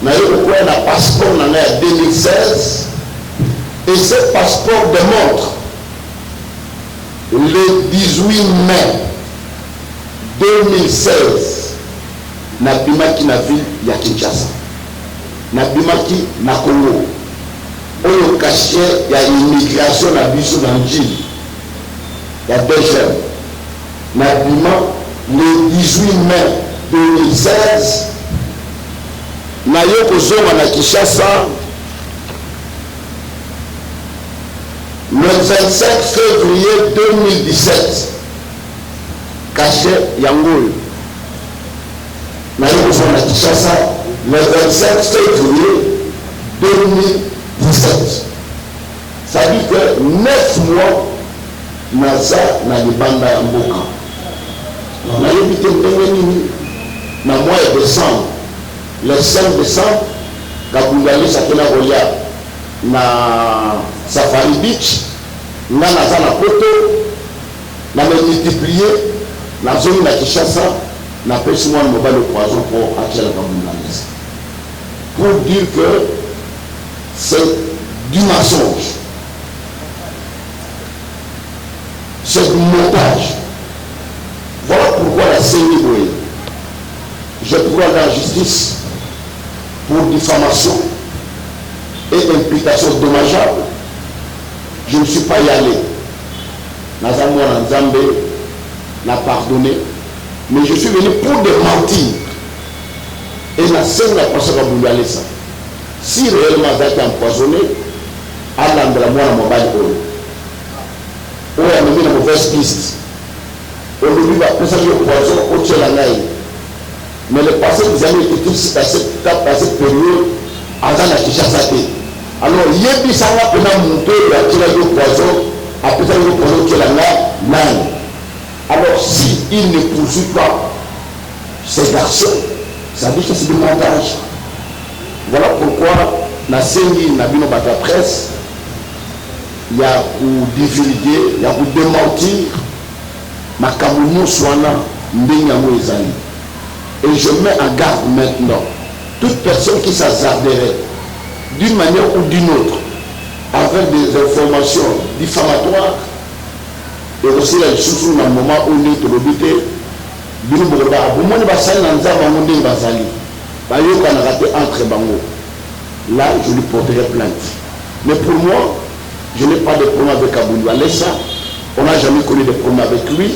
un passeport en 2016 et ce passeport démontre le 18 mai 2016 nabimaki na ville ya Kinshasa, nabimaki na Congo oyo cachet ya immigration na biso na njili ya DGM nabima le 18 mai 2016 na yo kozonga na Kinshasa le 25 février 2017 cachet yangoyo na yo kozonga na Kinshasa le 25 février 2017. Ça dit que 9 mois naza na libanda ya mboka na yebite ndenge nini na mois de décembre le 5 décembre Kabungali sakena kolia na Safari Beach nga naza na poto na me multiplier na zone na Kinshasa na pesi mwana mobile le poison pour attirer Kabungali pour dire que c'est du mensonge, c'est du montage. Voilà pourquoi la CNI, je pourrais aller en justice pour diffamation et implication dommageable. Je ne suis pas y allé. Nazamou Nzambe n'a pardonné, mais je suis venu pour démentir. Et la scène n'a pas ça. Si réellement ça a été empoisonné, Allah de la moine mobile on a mis la mauvaise piste. On lui va passer le poison au Tchélangaï. Mais le passé des années étaient tous à cette période, à la Kinshasa. Alors, il y a des gens qui ont monté le poison, après ça, le poison au Tchélangaï. Alors, s'il ne poursuit pas ces garçons, ça dit que c'est du montage. Voilà pourquoi la CNI n'a pas de presse, il y a pour divulguer, il y a pour démentir, ma Kamoumou Souana, Mbingamou Ezali. Et je mets en garde maintenant toute personne qui s'hasarderait d'une manière ou d'une autre avec des informations diffamatoires et aussi la sous dans le moment où nous sommes l'obité, nous sommes entre bango. Là, je lui porterai plainte. Mais pour moi, je n'ai pas de problème avec Aboulou Alessa. On n'a jamais connu de problème avec lui.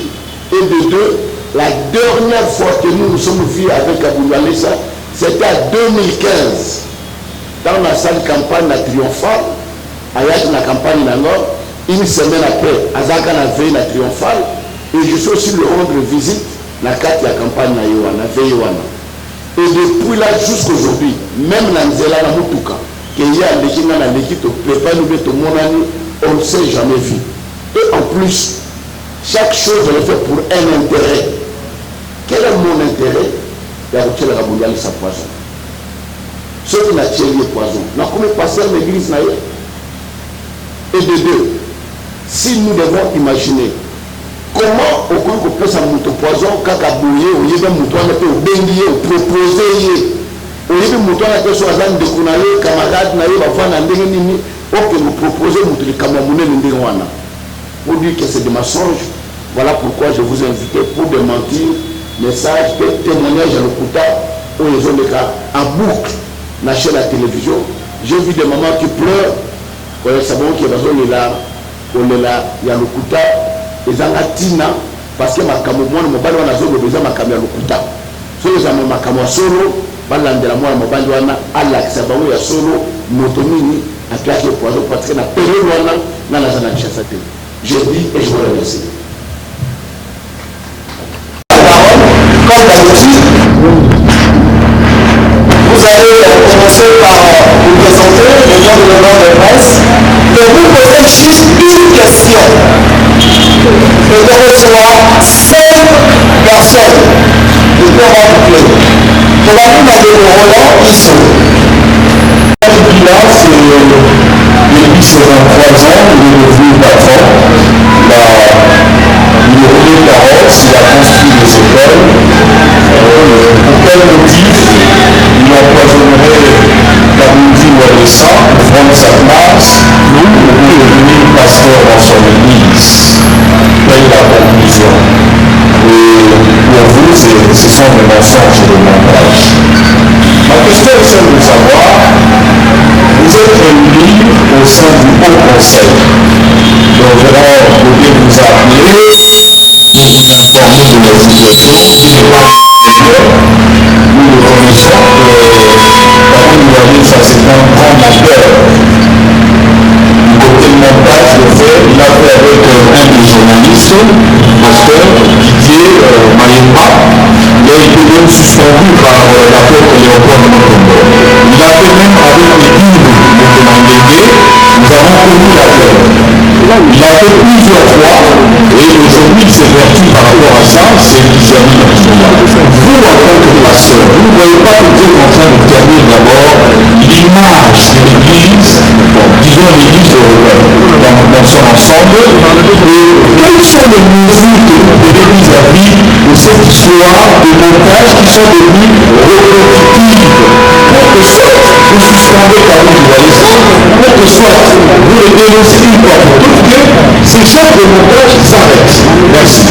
Et de deux, la dernière fois que nous nous sommes vus avec Aboulou Alessa, c'était en 2015. Dans la salle campagne triomphale, à la campagne Nangor, une semaine après, à Zaka na veille na triomphale, et je suis aussi le rendre visite la carte de la campagne na Yowana, Veyowana. Et depuis là jusqu'aujourd'hui, même dans Nzela na Mutuka, qu'il y a l'équipe dans l'équipe, on ne s'est jamais vu. Et en plus, chaque chose je le fais pour un intérêt. Quel est mon intérêt? Il y a retiré la Rabougali sa poison. Ceux qui n'ont tiré le poison, n'a pas passé à l'église. Et de deux, si nous devons imaginer comment on peut faire un poison, kakabouye, ou y a un mouton qui est béni, ou proposé, ou y a un mouton qui est sur la zone de Kounaye, camarade, naïe, va voir un déni, ou que nous proposons mouton de Kamamoune, l'Indéwana. Pour dire que c'est des mensonges, voilà pourquoi je vous invite pour démentir, message, témoignage à l'Okuta, où ils ont des cas en boucle, dans la chaîne de la télévision. J'ai vu des mamans qui pleurent, quand ils savent qu'il y a il y a l'Okuta, ils ont la tina, parce que ma camouflage, mon ballon a zone besoin de ma caméra l'Okuta. Si les amis ma caméra solo, ballon de la moine, mon ballon a l'accès à la solo, motomini, à plaquer le poison, parce que la période dans la zone de chasse. Je dis et je vous remercie. Comme d'habitude, vous allez commencer par vous présenter le nom de l'honneur de presse et vous poser juste une question. Et on reçoit 5 personnes. Et puis on va boucler. On va vous demander le Roland Issou. Le bilan, c'est depuis ses 23 ans, il est devenu patron. Il a livré les carottes, il a construit des écoles. Pour quel motif il empoisonnerait conseil. Donc vraiment, le bien nous a appelés pour nous informer de la situation qui n'est pas sérieuse. Nous le connaissons, Kaboul Doualiza, c'est un grand monteur. Du côté montage, le fait, il a fait avec un des journalistes, pasteur Didier Mayemba. Il a été même suspendu par l'accord Léopold Motombo. Il a fait même avec l'équipe de Mandégué, nous avons connu la guerre. Il a fait plusieurs fois, et aujourd'hui il s'est vertu par rapport à ça, c'est Kizami National. Vous, en tant que pasteur, vous ne voyez pas que Dieu est en train de terminer d'abord l'image de l'Église, disons l'Église dans son ensemble, et quelles sont les mesures de l'Église à vie de cette histoire de montage qui sont devenues reproductives, pour que soit vous suspendez Kaboul Doualiza, pour que soit vous le dénoncez une fois pour toutes, que ces genres de montage s'arrêtent. Merci.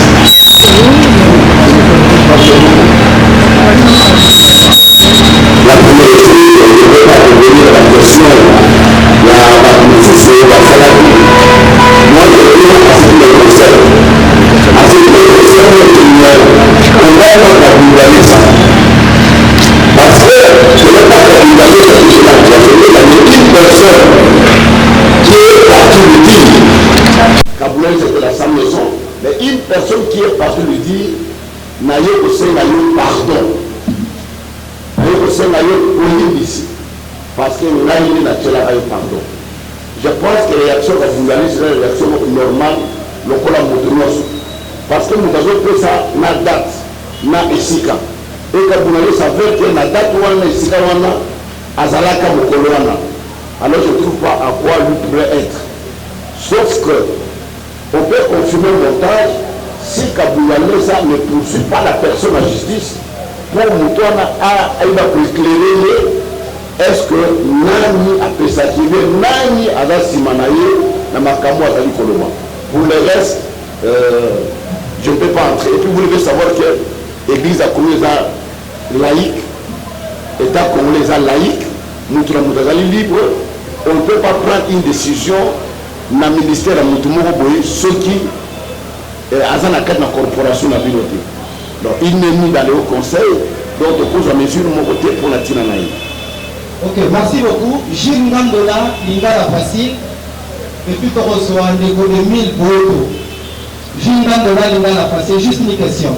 La première chose, je ne peux pas revenir à la question de la bénéficier de la salade. Moi, je veux à ce que le conseil, à ce que le conseil on va capitaliser ça. Parce que je n'ai pas capitalisé cette chose-là. Il y a une personne qui est partie de dire, Kaboulé c'était la sa maison, mais une personne qui est partie de dire, Naye aussi Naye pardon. Parce que nous avons naturel pardon. Je pense que la réaction de Boulali c'est une réaction normale, le col parce que nous avons fait ça na date, na esika. Et que Boulali savait que la date où on a esika, on a azalaka mokoloana. Alors je ne trouve pas à quoi lui pourrait être. Sauf que on peut confirmer le montage si Kaboulali ça ne poursuit pas la personne en justice. Pour Moutouana a éclairer est-ce que Nani a pesakile, Nani a simanaye, na makambo a zali koloma. Pour le reste, je ne peux pas entrer. Et puis vous devez savoir que l'église a connu les laïcs, État congolais a laïque, Moutouana libre, on ne peut pas prendre une décision dans le ministère de Moutoumouro Boye, ceux qui ont une corporation à piloter. Donc il n'est mis dans le haut conseil, donc on pose la mesure de mon côté pour la Tinanaï. Ok, merci beaucoup. Gilles Ngandola, Lingala Facile, et puis pour recevoir un dégo de 1000 Boto. Gilles Ngandola, Lingala Facile, juste une question.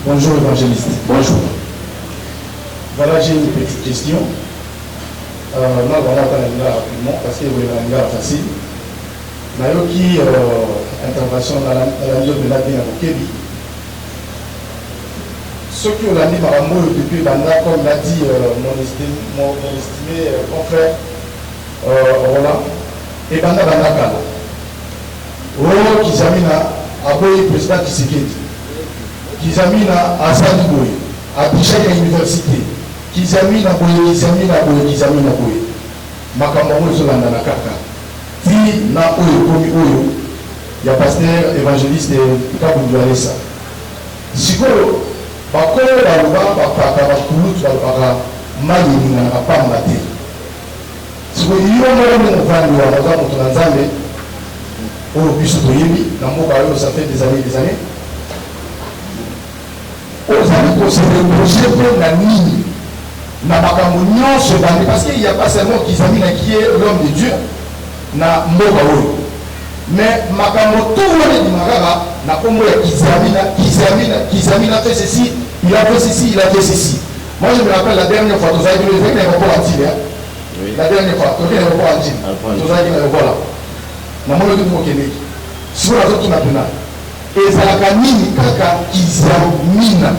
Bonjour évangéliste. Bonjour. Voilà, j'ai une petite question. Moi, voilà, rapidement, parce que vous avez facile. Nayoki, intervention dans la milieu de la vie à Mokebi. Ceux qui ont dit par amour depuis Banda, comme l'a dit mon estimé confrère Roland, et Banda Kala. Oh, Kizamina, Aboyi, président Kisekedi. Kizamina, Asadi Boye, à Bichaya Université. Kizamina Boye, Kizamina Boye, Kizamina Boye. Makambo Zolanda na Kaka. Puis, na Oyo, Komi Oyo, il y a pasteur évangéliste Kaboul Doualiza. Si vous avez un peu ça fait des années. Parce qu'il n'y a pas seulement Kizamina qui est l'homme de Dieu, na mais Makamoto di Magara na Congo ya Kizamina fait ceci, il a fait ceci, il a fait ceci. Moi je me rappelle la dernière fois, tu as dit le l'aéroport à Til, la dernière fois, tu as dit l'aéroport à Til, tu as dit l'aéroport là. Na molo du Mokene. Si vous avez tout maintenant. Et ça a nini kaka Kizamina.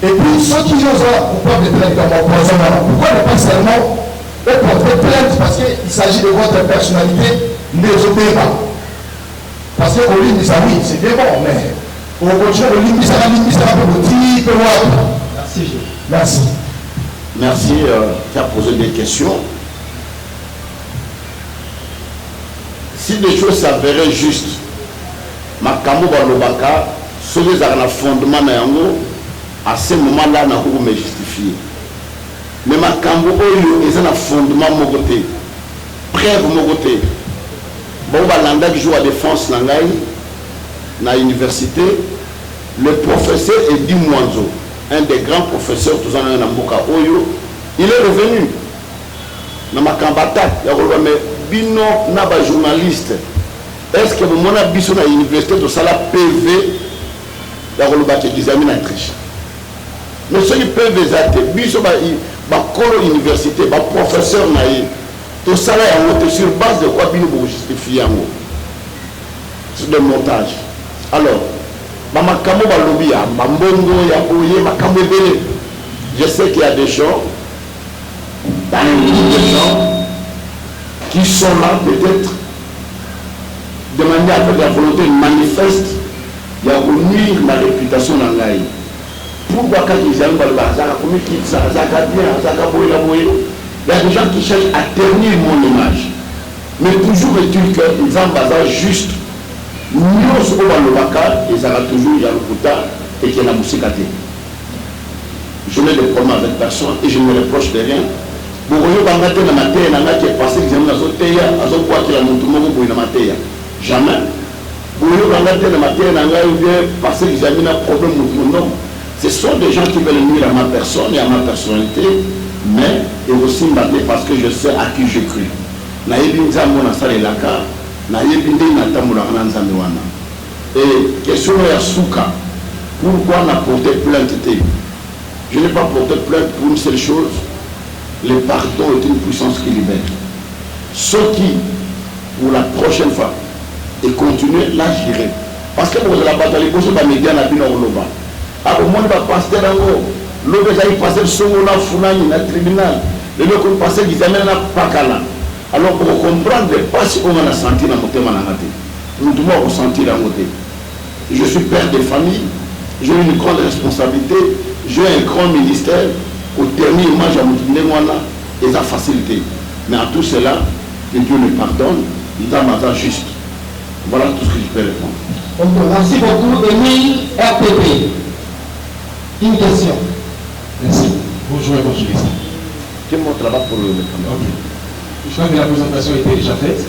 Et puis ceux qui osent coupable de plainte comme empoisonnement, pourquoi ne pas seulement porter plainte parce qu'il s'agit de votre personnalité, ne obéissez pas. Parce que au limite, ça oui, c'est bien bon, mais au continue, au limite, ça va petit peu loin. Merci. Merci. Merci, tu as posé des questions. Si les choses s'avéraient justes, Makambo Balobaka, sur les fondements, À ce moment-là, on a me justifier. Mais ma cambo oyo est un fondement mon côté. Preuve mon côté. Bon, l'anda qui joue à défense na l'université, le professeur Edi Mwanzo, un des grands professeurs tous en Namboka Oyo, il est revenu. Dans ma cambata, il y a mais bino naba journaliste. Est-ce que mon abisso na l'université de Sala PV, il y a des examens à triche. Mais ceux qui PV zate, biso ba colo université, ba professeur naïe. Tout ça là est sur base de quoi bien vous justifier sur des montages. Alors, Mamakamo Balobia, Mambongo, Yaboye, Makambo Bele. Je sais qu'il y a des gens, qui sont là peut-être de manière avec la volonté manifeste, il y a nuire la réputation dans l'Aïe. Pourquoi quand ils aiment le bazar, comme ils quittent ça, ça va bien, ça va bien, il y a des gens qui cherchent à ternir mon image. Mais toujours est-il que nous avons bazar juste. Nous sommes dans le Baka, ils auront toujours il y a le Kouta et qu'il y a la musique à terre. Je n'ai de problème avec personne et je ne me reproche de rien. Vous voyez, dans la terre, qui est passé, qui est dans la terre, à son poids qui a monté dans la terre. Jamais. Vous voyez, dans la terre, qui est passé, qui a mis un problème. Non. Ce sont des gens qui veulent nuire à ma personne et à ma personnalité. Mais et aussi parce que je sais à qui je crie. Et question de Souka, pourquoi on a porté plainte? Je n'ai pas porté plainte pour une seule chose, le pardon est une puissance qui libère. Ce qui, pour la prochaine fois, et continuer, là j'irai. Parce que vous avez la bataille, vous avez la média, la bino loba. Alors moi, je vais passer dans l'eau, j'ai passé le son, on a fourni dans le tribunal, le lieu qu'on passait, ils amènent la pakala. Alors pour comprendre, pas si on a senti dans mon thème en arabe. Nous devons ressentir la montée. Je suis père de famille, j'ai une grande responsabilité, j'ai un grand ministère, au dernier image à mon et ça facilité. Mais à tout cela, que Dieu le pardonne, il a ma juste. Voilà tout ce que je peux répondre. Donc, merci beaucoup, Émile RTP. Une question. Merci. Bonjour et bonjour. C'est mon travail pour le caméra. Okay. Je crois que la présentation était déjà faite,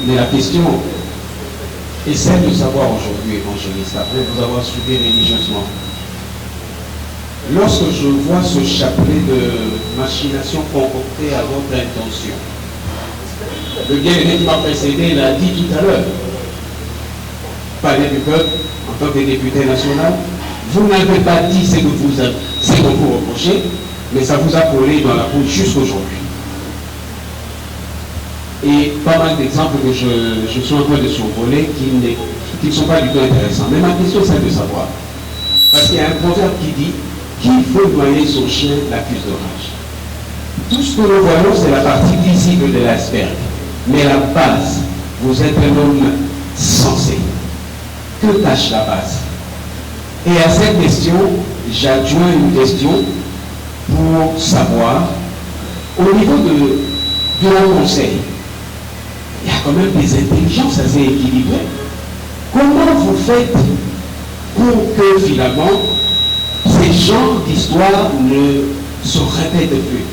mais la question est celle de savoir aujourd'hui, évangéliste, après vous avoir suivi religieusement. Lorsque je vois ce chapelet de machination concocté à votre intention, le bien-aimé qui m'a précédé l'a dit tout à l'heure, palais du peuple, en tant que député national, vous n'avez pas dit ce que vous reprochez, mais ça vous a collé dans la peau jusqu'aujourd'hui. Et pas mal d'exemples que je suis en train de survoler qui ne sont pas du tout intéressants. Mais ma question, c'est de savoir. Parce qu'il y a un proverbe qui dit qui veut noyer son chien l'accuse de rage. Tout ce que nous voyons, c'est la partie visible de l'iceberg. Mais la base, vous êtes un homme sensé. Que tâche la base? Et à cette question, j'adjoins une question pour savoir, au niveau du Haut Conseil, il y a quand même des intelligences assez équilibrées. Comment vous faites pour que finalement ces genres d'histoires ne se répètent plus?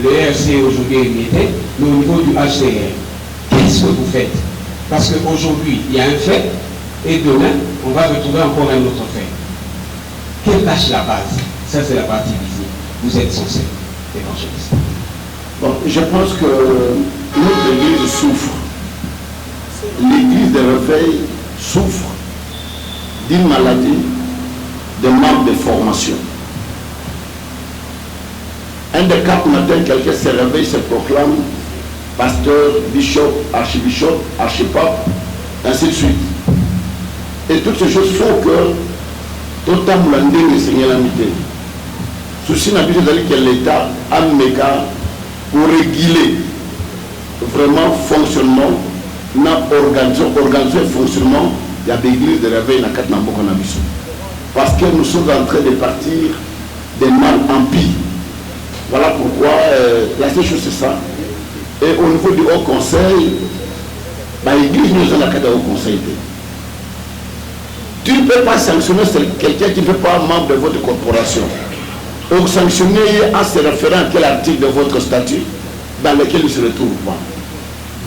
Le RC aujourd'hui est limité, mais au niveau du HCR, qu'est-ce que vous faites? Parce qu'aujourd'hui, il y a un fait, et demain, on va retrouver encore un autre fait. Quelle tâche la base? Ça, c'est la partie visible. Vous êtes censé, évangéliste. Bon, je pense que notre Église souffre. L'Église de réveil souffre d'une maladie, de manque de formation. Un des 4 matins, quelqu'un se réveille, se proclame pasteur, bishop, archibishop, archipape, ainsi de suite. Et toutes ces choses font que tout le temps, le Seigneur l'a mis. Ceci n'a plus d'aller que l'État a mis pour réguler vraiment fonctionnement, organiser le fonctionnement de l'église de réveil dans le cadre de parce que nous sommes en train de partir des mal en pis. Voilà pourquoi la seule chose c'est ça. Et au niveau du Haut Conseil, l'église nous a dans le cadre du Haut Conseil. Tu ne peux pas sanctionner quelqu'un qui ne fait pas membre de votre corporation. Ou sanctionner en se référant à quel article de votre statut dans lequel il ne se retrouve pas.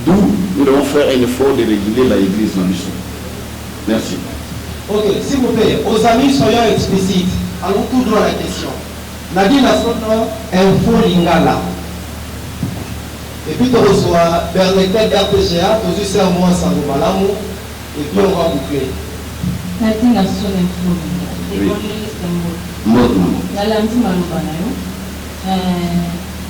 D'où nous devons faire un effort de réguler l'église dans le sud. Merci. Ok, s'il vous plaît, aux amis, soyons explicites. Allons tout droit à la question. Nadine Nasono, info Lingala. Et puis, tu reçois Bernadette RPGA, tu as un mois sans le malamou, et puis on va boucler. Nadine Nasono, info Lingala. Nalamdi Malubanayo.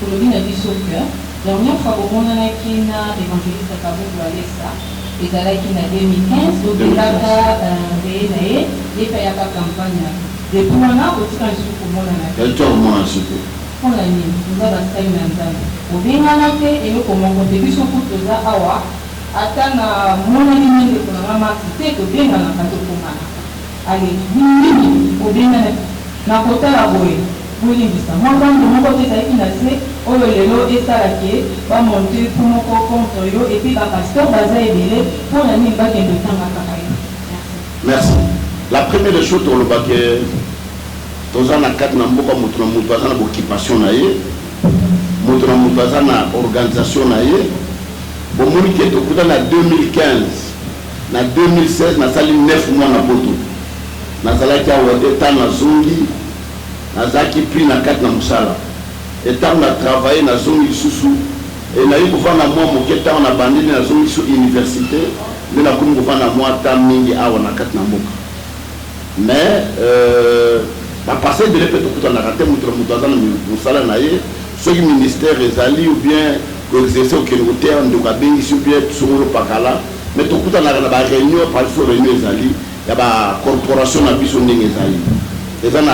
Pour le bien du cœur. Dernière fois, on a qui na évangéliste Kabou Alessa, et dans la 2015, donc il a fait la campagne. Depuis maintenant, on a pour moi. Quel tour moi ensuite? On a mis, nous avons fait une entente. Au bien à la tête, et nous comment contribution pour tout ça, awa, attends mon ami de la maman, c'était que bien à la carte pour moi. Allez, au bien à la côté à la boue. Moi, quand de mon côté, ça qui n'a fait, on le lélo et ça qui va monter pour mon compte et puis la pasteur Baza et Bélé pour la nuit bague de temps à Kakaï. Merci. La première des choses, on le bague, dans un cadre de l'occupation, l'organisation, au moment qui est au cours de 2015, en 2016, on a sali 9 mois na poto. On a sali qui a été dans Zongi. Nazaki pris na kat na musala et tant on a travaillé na zone isusu et na yuko vana moi moketa on a bandé na zone isusu université mais na comme vana moi ta mingi awa na kat na mboka mais ba passer de repéter tout na raté mutramuta na musala na ye ce ministère ezali ou bien que exercer au Kenya on doit bien ici bien sur le pakala mais tout na ba réunion par sur réunion ezali ya ba corporation na biso ndenge ezali. Les gens n'ont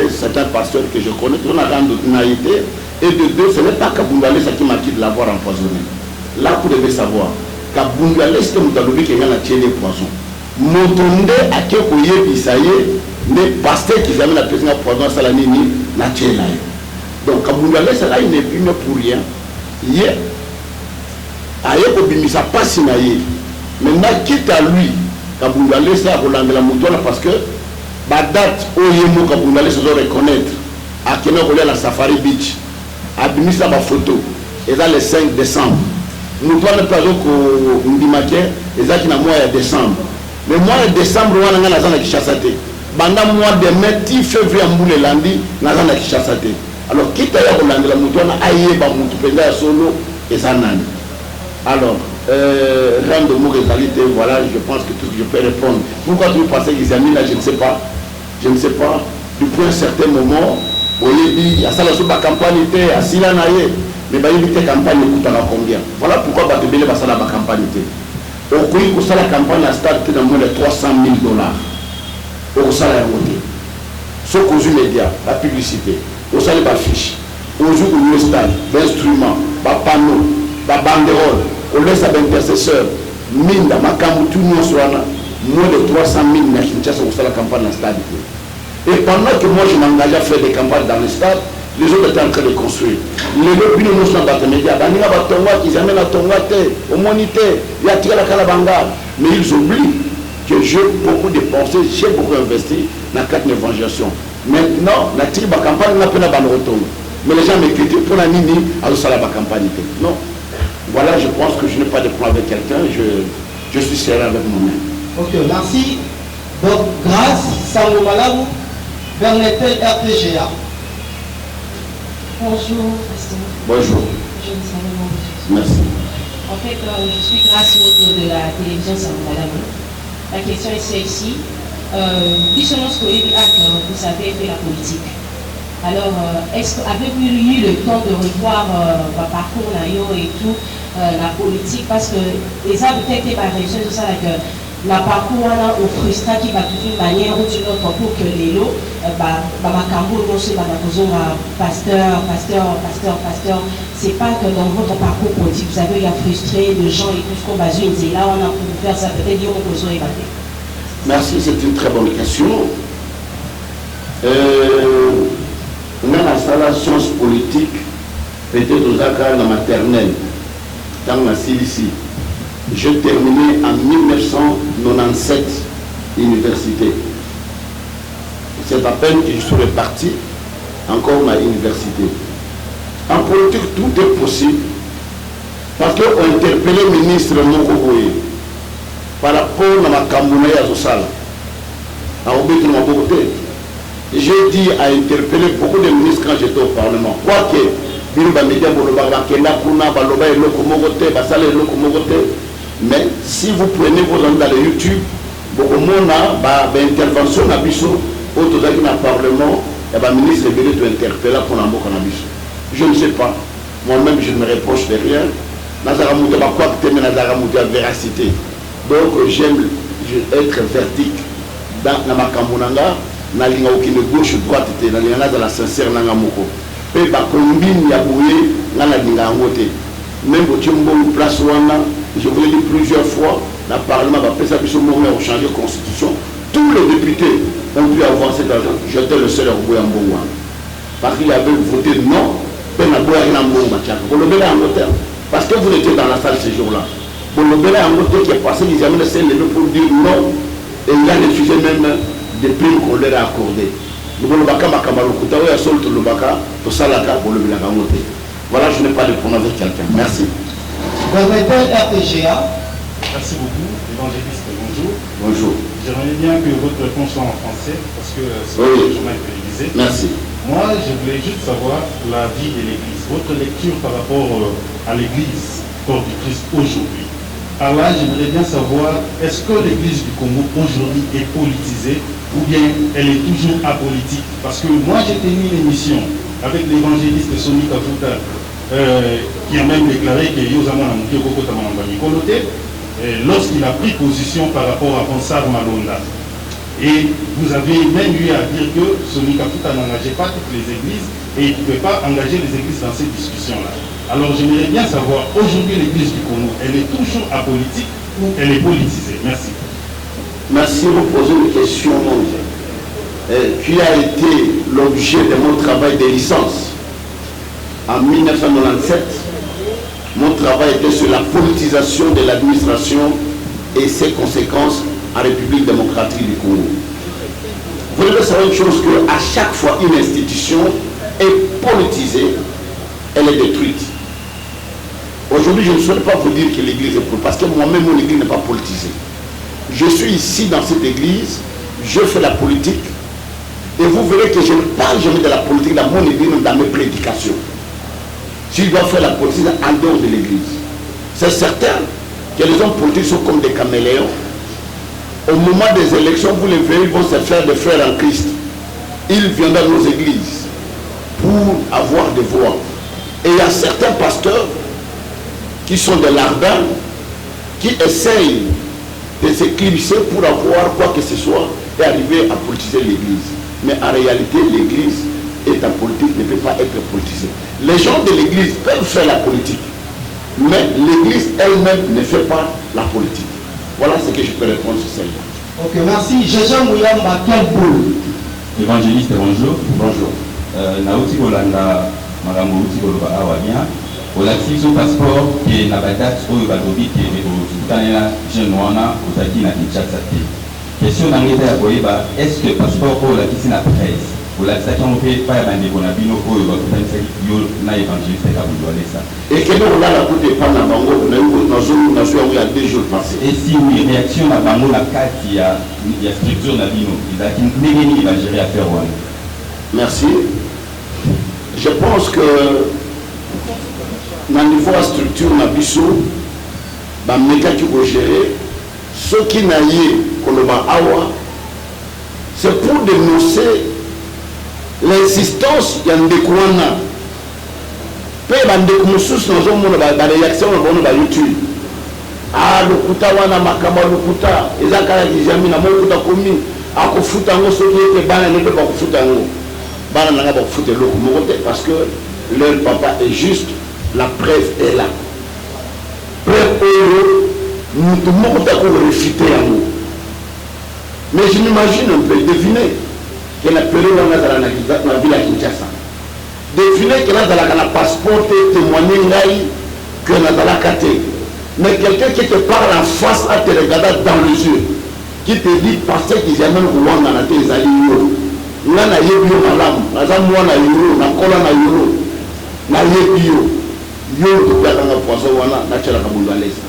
c'est un pasteur que je connais, on a rendu naïveté, et de deux, ce n'est pas Kabungale qui m'a dit de l'avoir empoisonné. Là, vous devez savoir, Kabungale, c'est un moutalobé qui a tiré les poisons. Montonde à qui vous y bisaye, mais pasteur qui amène la personne à poison à Salanini, n'a tiré là. Donc Kabungale, c'est là, il n'est plus pour rien. Hier, aïe, Obimisa pas si naïe. Maintenant, quitte à lui, Kabungale, c'est à Roland de la Moutola parce que la date où il y a se reconnaître à Kenya à la Safari Beach, à Bimisa la photo, et là le 5 décembre. Nous ne pas au Ndimaké, et là qui n'a mois de décembre. Le mois de décembre, on a la Kishasate. Pendant le mois de mai, 10 février, on a lundi, on a la Kishasate. Alors, quitte à y avoir la Moutouana, aïe, Bamoutoupenga, Solo, et Zanani. Alors, rien de mots réalité, voilà, je pense que tout ce que je peux répondre. Pourquoi tu pensez qu'ils aiment là, je ne sais pas. Je ne sais pas, depuis un certain moment, il y a ça la campagne, il y a ça mais il y a campagne coûte combien. Voilà pourquoi il y a ça la campagne. Au cours de la campagne, la stade était dans moins de $300,000. Au salaire monté. Ce qu'on a médias, la publicité, au salaire d'affiches, au jour où le stade, l'instrument, le panneau, la banderole, au laisse à l'intercesseur, mine, ma camoutou, moins de 300,000 na Kinshasa au la campagne dans le stade. Et pendant que moi je m'engage à faire des campagnes dans le stade, les autres étaient en train de construire. Les lobbies nous sont dans les médias. Dans les Batonga, ils amènent la Tongate, au Monité, il y a tiré la Kalabanga. Mais ils oublient que j'ai beaucoup dépensé, j'ai beaucoup investi dans 4 évangélisations. Maintenant, la tiré la campagne n'a pas de retour. Mais les gens me critiquent pour la Nini, à la campagne. Non. Voilà, je pense que je n'ai pas de plan avec quelqu'un, je suis serré avec moi-même. Ok, merci. Donc, grâce, Sango Malabu, Bernadette RPGA. Bonjour, pasteur. Bonjour. Je ne savais pas. Merci. En fait, je suis grâce au tour de la télévision Sango Malabu. La question est celle-ci. Vous savez, fait la politique. Alors, est-ce que avez-vous eu le temps de revoir votre parcours et tout, la politique? Parce que les gens peut-être pas réussi tout ça avec la parcours au frustrant qui va toute une manière ou d'une autre pour que les lots, pasteur, c'est pas que dans votre parcours politique, vous avez eu à frustrer de gens et tout ce qu'on va dire, là on a pu faire ça, peut-être dire on peut se évader. Merci, c'est une très bonne question. On a la science politique, peut-être aux accords de la maternelle, dans la CDC. J'ai terminé en 1997 université. C'est à peine que je suis reparti, encore ma université. En politique, tout est possible. Parce qu'on interpellé le ministre Mokoboye par rapport à ma Kambouna et à Zosala. J'ai dit à interpeller beaucoup de ministres quand j'étais au Parlement. Quoique, mais si vous prenez vos amis dans le YouTube, beaucoup de monde a une intervention dans le Parlement, et le ministre est interpellé pour je ne sais pas. Moi-même, je ne me reproche de rien. Véracité. Donc, j'aime être verdict dans ma Kambounanga, dans la gauche droite, dans la sincère Nangamoko. Et par combine, il y a même au place je vous l'ai dit plusieurs fois, le Parlement va changer de constitution. Tous les députés ont pu avoir cet argent. J'étais le seul à Bouyambouan. Parce qu'il avait voté non, parce que vous étiez dans la salle ce jour-là. Qui est passé, ils avaient laissé les deux pour dire non, et il a refusé même des primes qu'on leur a accordées. Voilà, je n'ai pas de problème avec quelqu'un. Merci. RTGA. Merci beaucoup, évangéliste, bonjour. Bonjour. J'aimerais bien que votre réponse soit en français, parce que c'est oui. un journal télévisé. Merci. Moi, je voulais juste savoir la vie de l'Église, votre lecture par rapport à l'Église corps du Christ aujourd'hui. Alors là, j'aimerais bien savoir, est-ce que l'Église du Congo aujourd'hui est politisée ou bien elle est toujours apolitique? Parce que moi, j'ai tenu une émission avec l'évangéliste Sonny Kafuta, qui a même déclaré que lorsqu'il a pris position par rapport à Bonsar Malonda. Et vous avez même eu à dire que Sonny Kafuta n'engageait pas toutes les églises et il ne pouvait pas engager les églises dans cette discussion-là. Alors j'aimerais bien savoir, aujourd'hui l'église du Congo, elle est toujours apolitique ou elle est politisée? Merci. Merci de me poser une question qui a été l'objet de mon travail de licence. En 1997, mon travail était sur la politisation de l'administration et ses conséquences en République démocratique du Congo. Vous devez savoir une chose, qu'à chaque fois une institution est politisée, elle est détruite. Aujourd'hui, je ne saurais pas vous dire que l'église est politisée, parce que moi-même, mon église n'est pas politisée. Je suis ici dans cette église, je fais la politique, et vous verrez que je ne parle jamais de la politique dans mon église, même dans mes prédications. Si je dois faire la politique en dehors de l'église, c'est certain que les hommes politiques sont comme des caméléons. Au moment des élections, vous les verrez, ils vont se faire des frères en Christ. Ils viennent dans nos églises pour avoir des voix. Et il y a certains pasteurs qui sont des larbins, qui essayent de s'éclipser pour avoir quoi que ce soit et arriver à politiser l'église. Mais en réalité, l'église est en politique, ne peut pas être politisée. Les gens de l'église peuvent faire la politique, mais l'église elle-même ne fait pas la politique. Voilà ce que je peux répondre sur celle-là. Ok, merci. Jean Mouyamba, quel boule? Évangéliste, bonjour. Bonjour. Nauti Bolanda, Madame Outi Boloba Awabia. Au l'activité passeport qui est la date où il va dobi qui est au Soudanais, Genoana, au Taki, na Kinshasa. Question d'engagement à Boyeba, est-ce que passeport pour la piscine à presse, pour l'activation on fait pas un débonabino où il va tout un na évangéliste à Bouloualessa. Et que nous on a la coupe de pan à Bango, on a eu dans une nation il y a 2 jours passés. Et si oui, réaction à Bango, la carte, il y a structure à Bino, il a une négative à gérer à faire. Merci. Je pense que dans le niveau de la structure, on a bissou, qui vont gérer, ce qui n'a c'est pour dénoncer l'insistance de Ndekouana. Peu Ndekoumousous dans la réaction de YouTube. Ah, le Kouta wana makama le Kouta, et ça quand ils ont mis la Kouta commis, à Kofutango, ce qui était banane, ne peut pas Kofutango. Banane n'a pas foutu le parce que leur papa est juste. La preuve est là. Preuve est nous devons réfuter à nous. Mais je m'imagine un peu, devinez que la période dans la ville à Kinshasa. Devinez que là, dans la passeport, témoigner que dans la carte. Mais quelqu'un qui te parle en face à te regarder dans les yeux, qui te dit parce qu'ils amènent au Rwanda na tes alliés. Là na yebio malam, na zamwa na euro, na kola na euro, na yebio. Yo to perdre na poisson wana na tchala kabulu alesa.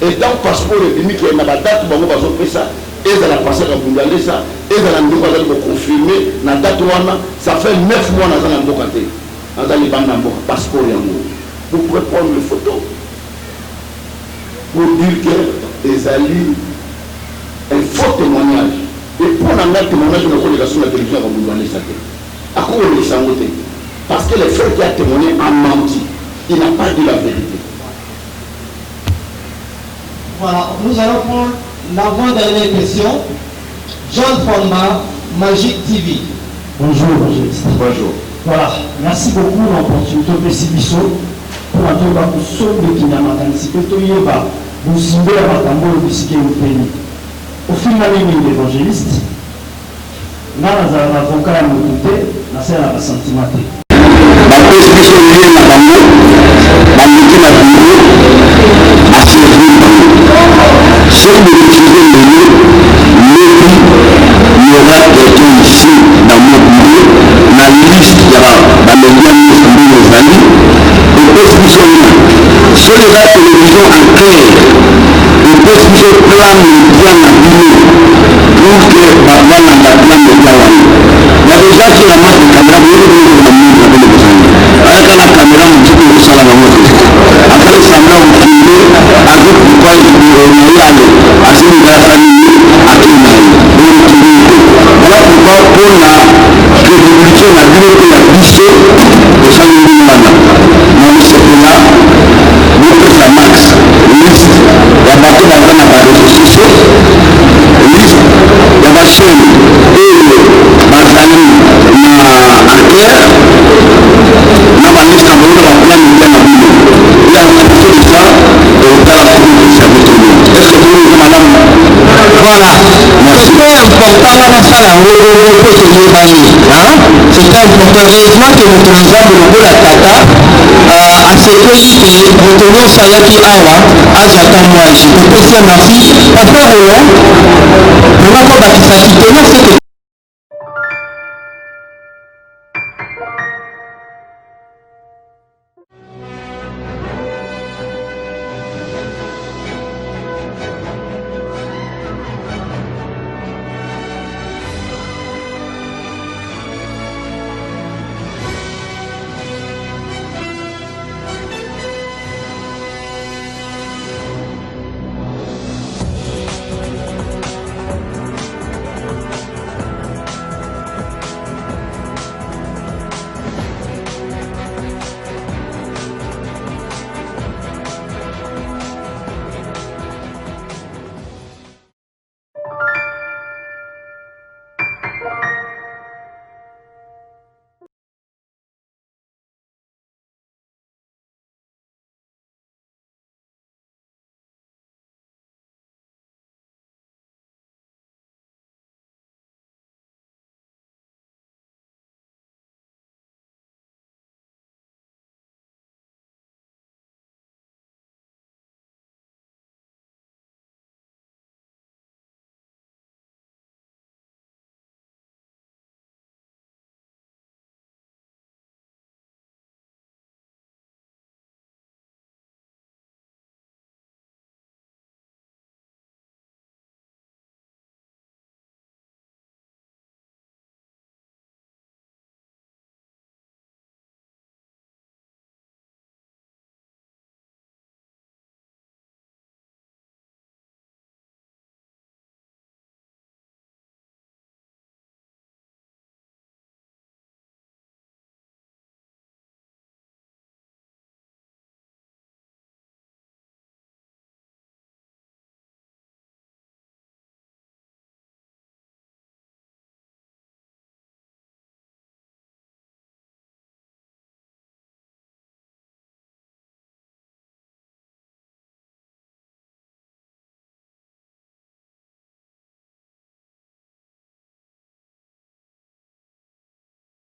Et donc passeport et demi qui est na date bango bazo pesa, et za la passer kabulu alesa, et za la ndoko za ko confirmer na date wana, ça fait 9 mois na za na ndoko té. Na za li banda mboka passeport yango. Vous pouvez prendre une photo pour dire que les alliés un faux témoignage. Et pour un témoignage de la sur la télévision, parce que le frère qui a témoigné a menti. Il n'a pas dit la vérité. Voilà, nous allons prendre l'avant-dernière question. John Fonda, Magic TV. Bonjour, bonjour. Voilà, merci beaucoup pour l'opportunité de Sibiso pour un tour de sauver qui n'a pas anticipé. Vous signez à Matambo le Bissike au pays. Au final, il est évangéliste. Là, nous avons un avocat à nous douter, nous avons un sentiment. Si vous utilisez le mot, il y aura quelqu'un ici dans mon bureau, la liste dans les liens de nos amis, et positionner sur la télévision en clair, et positionner plan de bien à bureau, pour que Baba n'a pas plan de bien à il y a déjà qui la marque de caméra, vous voyez que vous avez besoin. Avec la caméra, vous dites que vous savez la moitié. Après le semblant, vous filmez avec pourquoi il faut aller à ce niveau de la famille, à tout le monde. Voilà pourquoi pour la crédibilité, la vérité, la mission de sa famille, non, c'est que là, nous faisons la max, liste, il y a bateau dans un appareil de sociaux, liste, il y a ma chaîne, et ma famille, ma claire, na ma liste en volant la plan de bien à boulot. Il y a un peu de ça, et on a la commune de service tout le monde. Est-ce que vous voulez, madame? Voilà. C'était important à faire un robot pour se l'évaluer. C'était important. Heureusement que notre ensemble de la Tata a ce pays et retenons ça qui awa, à j'attends moi, je peux aussi ma fille, pas trop long. On n'a pas bâti ça qui tenait, c'est que